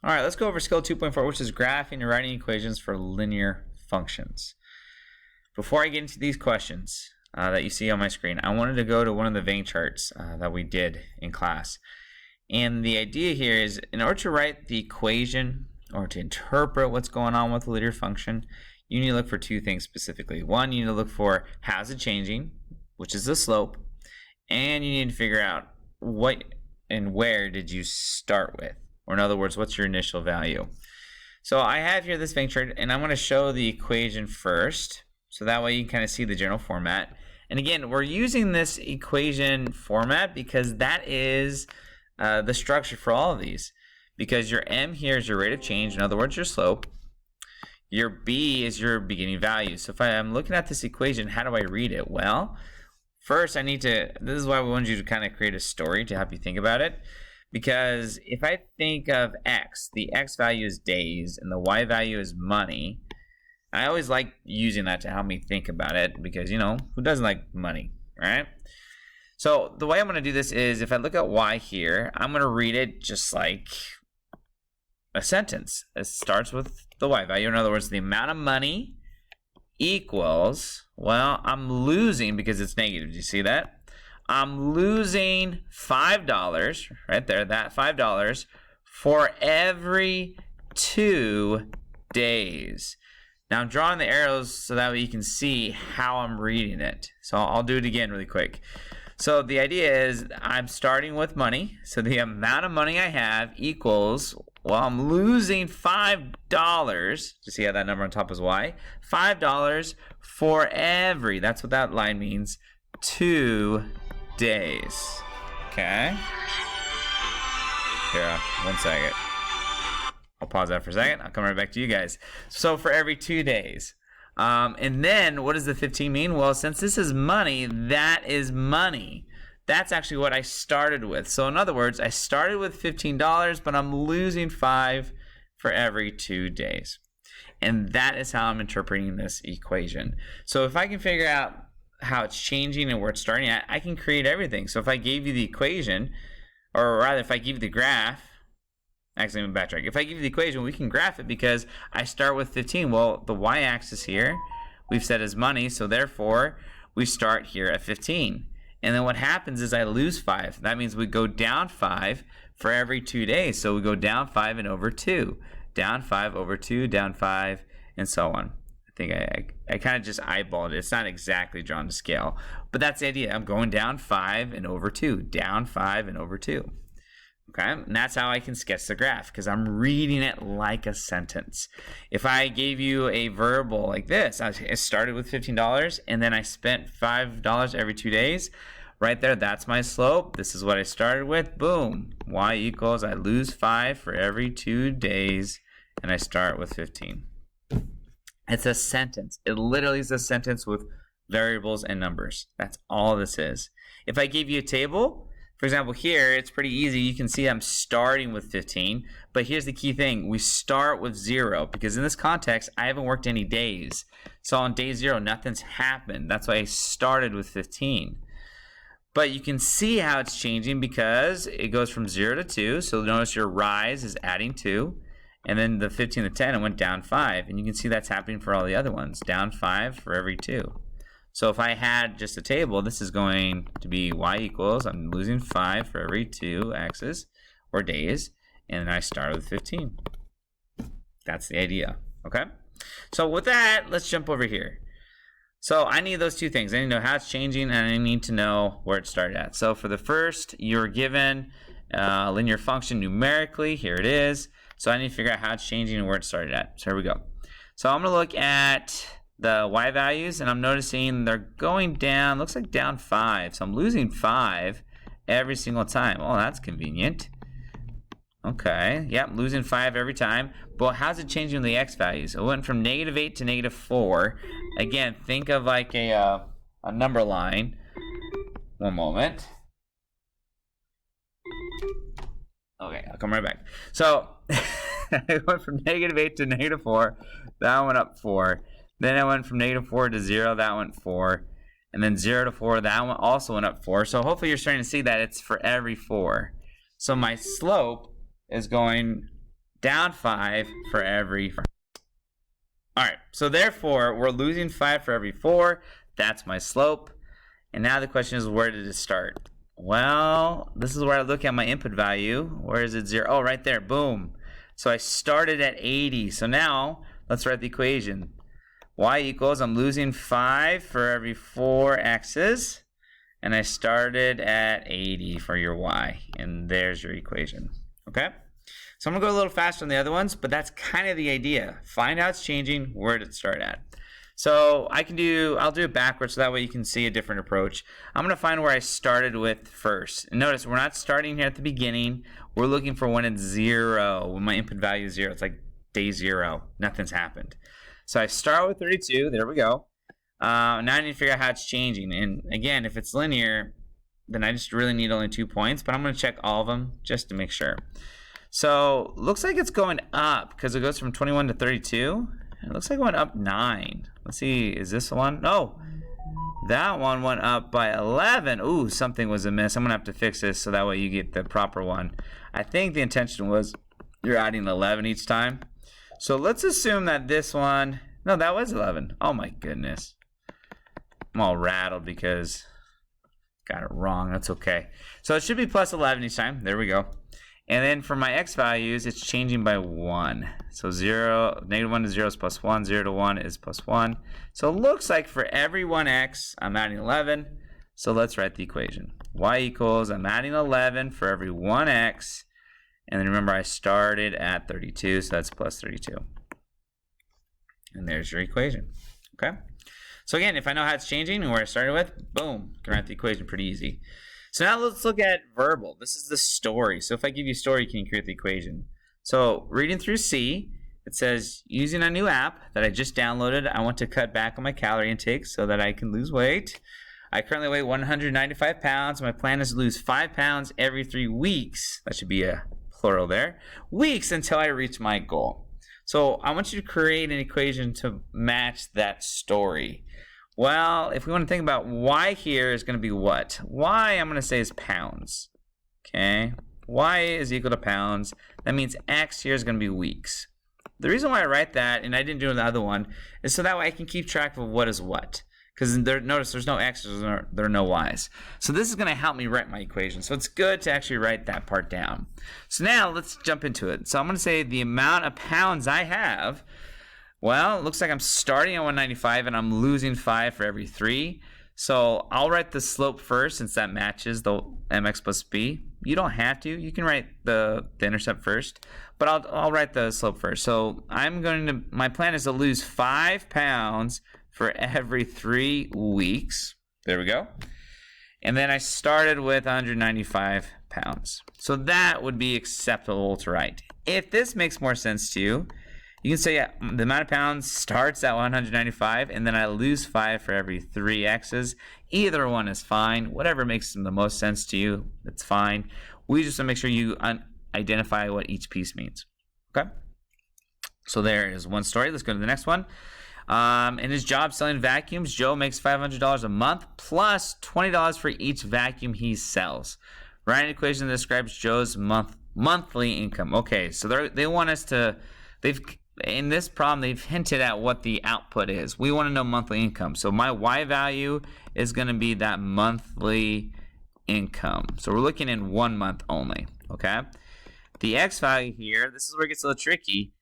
All right, let's go over skill 2.4, which is graphing and writing equations for linear functions. Before I get into these questions that you see on my screen, I wanted to go to one of the Writng charts that we did in class. And the idea here is, in order to write the equation or to interpret what's going on with a linear function, you need to look for two things specifically. One, you need to look for how's it changing, which is the slope, and you need to figure out what and where did you start with, or in other words, what's your initial value. So I have here this Writng chart, and I'm going to show the equation first, so that way you can kind of see the general format. And again, we're using this equation format because that is the structure for all of these, because your m here is your rate of change, in other words, your slope. Your b is your beginning value. So if I'm looking at this equation, how do I read it? Well, first I need to, this is why we wanted you to kind of create a story to help you think about it. Because if I think of x, the x value is days and the y value is money. I always like using that to help me think about it because, you know, who doesn't like money, right? So the way I'm going to do this is, if I look at y here, I'm going to read it just like a sentence. It starts with the y value. In other words, the amount of money equals, well, I'm losing because it's negative. Do you see that? I'm losing $5, right there, that $5 for every 2 days. Now I'm drawing the arrows so that way you can see how I'm reading it. So I'll do it again really quick. So the idea is I'm starting with money. So the amount of money I have equals, well, I'm losing $5. You see how that number on top is y? $5 for every, that's what that line means, 2 days. Okay? Here, 1 second. I'll pause that for a second. I'll come right back to you guys. So for every 2 days. And then what does the 15 mean? Well, since this is money, that is money. That's actually what I started with. So in other words, I started with $15, but I'm losing $5 for every 2 days. And that is how I'm interpreting this equation. So if I can figure out how it's changing and where it's starting at, I can create everything. So if I gave you the equation, or rather if I give you the graph, actually let me backtrack. If I give you the equation, we can graph it because I start with 15. Well, the y-axis here we've said is money, so therefore we start here at 15. And then what happens is I lose 5. That means we go down 5 for every 2 days. So we go down 5 and over 2, down 5 over 2, down 5, and so on. I think I kind of just eyeballed it. It's not exactly drawn to scale, but that's the idea. I'm going down 5 and over 2, down 5 and over 2. Okay, and that's how I can sketch the graph because I'm reading it like a sentence. If I gave you a variable like this, I started with $15 and then I spent $5 every 2 days, right there, that's my slope. This is what I started with. Boom, y equals, I lose 5 for every 2 days and I start with 15. It's a sentence. It literally is a sentence with variables and numbers. That's all this is. If I gave you a table, for example, here, it's pretty easy. You can see I'm starting with 15, but here's the key thing. We start with 0 because in this context, I haven't worked any days. So on day 0, nothing's happened. That's why I started with 15. But you can see how it's changing because it goes from 0 to 2. So notice your rise is adding 2. And then the 15 to 10, it went down 5. And you can see that's happening for all the other ones. Down 5 for every 2. So if I had just a table, this is going to be y equals, I'm losing 5 for every 2 axes or days, and then I start with 15. That's the idea, okay? So with that, let's jump over here. So I need those two things. I need to know how it's changing, and I need to know where it started at. So for the first, you're given a linear function numerically. Here it is. So I need to figure out how it's changing and where it started at. So here we go. So I'm going to look at the y values, and I'm noticing they're going down, looks like down 5. So I'm losing 5 every single time. Oh, that's convenient. Okay, yep, losing 5 every time. But how's it changing the x values? It went from -8 to -4. Again, think of like a number line. One moment. Okay, I'll come right back. So it went from -8 to -4. That went up 4. Then it went from -4 to 0, that went 4. And then 0 to 4, that one also went up 4. So hopefully you're starting to see that it's for every 4. So my slope is going down 5 for every 4. All right, so therefore, we're losing 5 for every 4. That's my slope. And now the question is, where did it start? Well, this is where I look at my input value. Where is it 0? Oh, right there, boom. So I started at 80. So now, let's write the equation. Y equals, I'm losing 5 for every 4 x's. And I started at 80 for your y. And there's your equation, okay? So I'm going to go a little faster on the other ones, but that's kind of the idea. Find out it's changing, where did it start at? So I'll do it backwards so that way you can see a different approach. I'm going to find where I started with first. And notice we're not starting here at the beginning. We're looking for when it's 0, when my input value is 0. It's like day 0. Nothing's happened. So I start with 32. There we go. Now I need to figure out how it's changing. And again, if it's linear, then I just really need only 2 points. But I'm going to check all of them just to make sure. So looks like it's going up because it goes from 21 to 32. It looks like it went up 9. Let's see, is this one? No, that one went up by 11. Ooh, something was amiss. I'm gonna have to fix this so that way you get the proper one. I think the intention was you're adding 11 each time. So let's assume that this one, no, that was 11. Oh my goodness. I'm all rattled because got it wrong. That's okay. So it should be plus 11 each time. There we go. And then for my x values, it's changing by 1. So -1 to 0 is plus 1, 0 to 1 is plus 1. So it looks like for every 1x, I'm adding 11. So let's write the equation. Y equals, I'm adding 11 for every 1x. And then remember, I started at 32, so that's plus 32. And there's your equation, okay? So again, if I know how it's changing and where I started with, boom, can write the equation pretty easy. So now let's look at verbal. This is the story. So if I give you a story, can you create the equation? So reading through C, it says, using a new app that I just downloaded, I want to cut back on my calorie intake so that I can lose weight. I currently weigh 195 pounds. My plan is to lose 5 pounds every 3 weeks. That should be a plural there. Weeks until I reach my goal. So I want you to create an equation to match that story. Well, if we want to think about y here is going to be what? Y, I'm going to say, is pounds. Okay? Y is equal to pounds. That means x here is going to be weeks. The reason why I write that, and I didn't do the other one, is so that way I can keep track of what is what. Because notice there's no x's, there are no y's. So this is going to help me write my equation. So it's good to actually write that part down. So now let's jump into it. So I'm going to say the amount of pounds I have. Well, it looks like I'm starting at 195 and I'm losing 5 for every 3. So I'll write the slope first since that matches the mx plus b. You don't have to. You can write the intercept first, but I'll write the slope first. So my plan is to lose 5 pounds for every 3 weeks. There we go. And then I started with 195 pounds. So that would be acceptable to write. If this makes more sense to you, you can say, yeah, the amount of pounds starts at 195, and then I lose 5 for every 3 x's. Either one is fine. Whatever makes the most sense to you, that's fine. We just want to make sure you identify what each piece means. Okay? So there is one story. Let's go to the next one. In his job selling vacuums, Joe makes $500 a month plus $20 for each vacuum he sells. Write an equation that describes Joe's monthly income. Okay, so they want us to... In this problem, they've hinted at what the output is. We want to know monthly income. So my y value is going to be that monthly income. So we're looking in 1 month only, okay? The x value here, this is where it gets a little tricky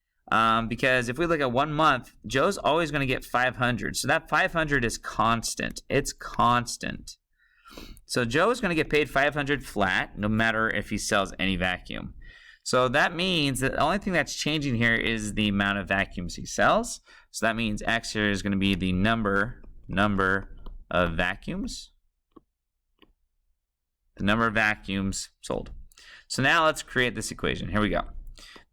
because if we look at 1 month, Joe's always going to get 500. So that 500 is constant. It's constant. So Joe is going to get paid 500 flat no matter if he sells any vacuum. So that means that the only thing that's changing here is the amount of vacuums he sells. So that means x here is going to be the number of vacuums. The number of vacuums sold. So now let's create this equation. Here we go.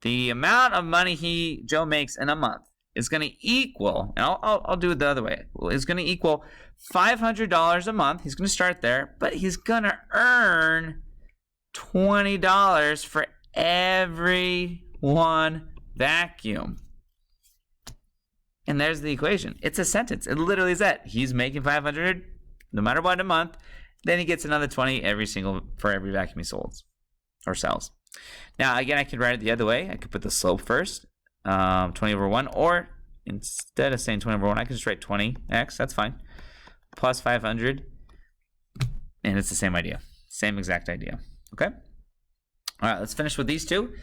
The amount of money Joe makes in a month is going to equal, and I'll do it the other way. It's going to equal $500 a month. He's going to start there, but he's going to earn $20 for every 1 vacuum. And there's the equation. It's a sentence. It literally is that. He's making 500 no matter what a month. Then he gets another 20 for every vacuum he sells. Now, again, I could write it the other way. I could put the slope first, 20 over 1, or instead of saying 20 over 1, I could just write 20x. That's fine. Plus 500, and it's the same idea. Same exact idea. Okay? All right, let's finish with these two.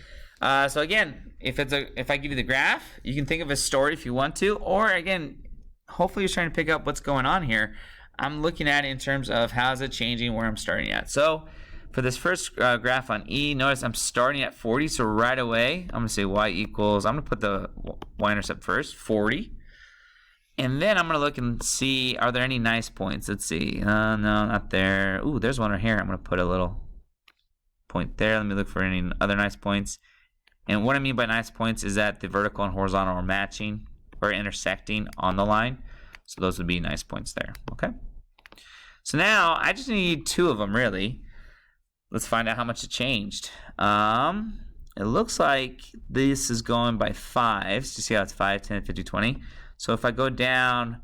So again, if I give you the graph, you can think of a story if you want to, or again, hopefully you're trying to pick up what's going on here. I'm looking at it in terms of how is it changing, where I'm starting at. So for this first graph on E, notice I'm starting at 40, so right away I'm going to say y equals, I'm going to put the y-intercept first, 40. And then I'm going to look and see, are there any nice points? Let's see. No, not there. Ooh, there's one right here. I'm going to put a little point there. Let me look for any other nice points. And what I mean by nice points is that the vertical and horizontal are matching or intersecting on the line. So those would be nice points there. Okay. So now I just need 2 of them really. Let's find out how much it changed. It looks like this is going by 5s. You see how it's 5, 10, 50, 20. So if I go down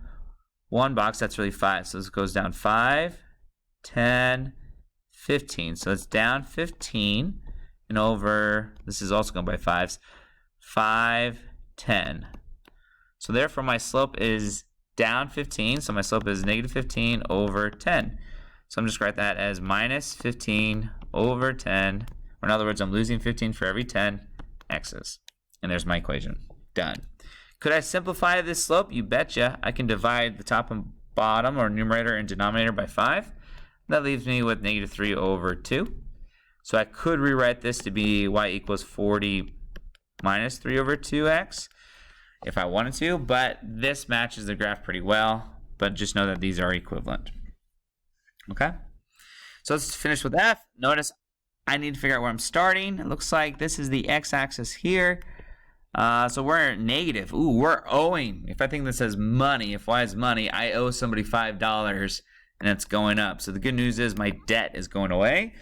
1 box, that's really 5. So this goes down 5, 10, 15. So it's down 15 and over, this is also going by 5s, 5, 10. So therefore my slope is down 15. So my slope is negative 15 over 10. So I'm just going to write that as minus 15 over 10. Or in other words, I'm losing 15 for every 10 x's. And there's my equation. Done. Could I simplify this slope? You betcha. I can divide the top and bottom, or numerator and denominator, by 5. That leaves me with negative 3 over 2. So I could rewrite this to be y equals 40 minus 3 over 2x if I wanted to, but this matches the graph pretty well. But just know that these are equivalent. Okay, so let's finish with F. Notice I need to figure out where I'm starting. It looks like this is the x-axis here. So we're negative. Ooh, we're owing. If I think this says money, if y is money, I owe somebody $5 and it's going up. So the good news is my debt is going away.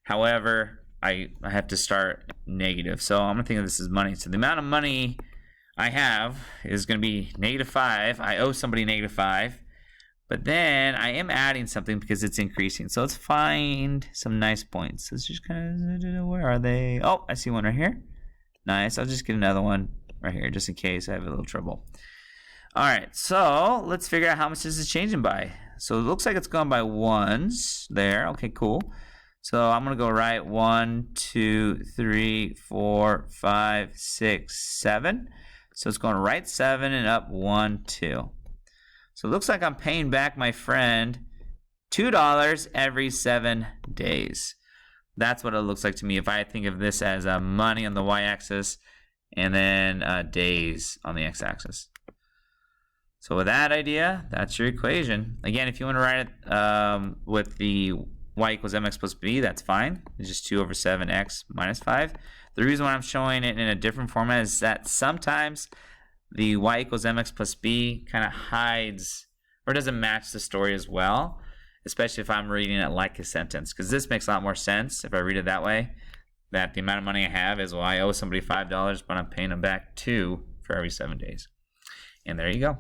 However, I have to start negative. So I'm going to think of this as money. So the amount of money I have is going to be negative 5. I owe somebody negative 5. But then I am adding something because it's increasing. So let's find some nice points. Let's just kind of, where are they? Oh, I see one right here. Nice. I'll just get another one right here just in case I have a little trouble. All right. So let's figure out how much this is changing by. So it looks like it's going by 1s there. Okay, cool. So I'm going to go right 1, 2, 3, 4, 5, 6, 7. So it's going right 7 and up 1, 2. So it looks like I'm paying back my friend $2 every 7 days. That's what it looks like to me if I think of this as money on the y-axis and then days on the x-axis. So with that idea, that's your equation. Again, if you want to write it with the y equals mx plus b, that's fine. It's just 2 over 7x minus 5. The reason why I'm showing it in a different format is that sometimes the y equals mx plus b kind of hides or doesn't match the story as well, especially if I'm reading it like a sentence, because this makes a lot more sense if I read it that way, that the amount of money I have is, well, I owe somebody $5, but I'm paying them back 2 for every 7 days. And there you go.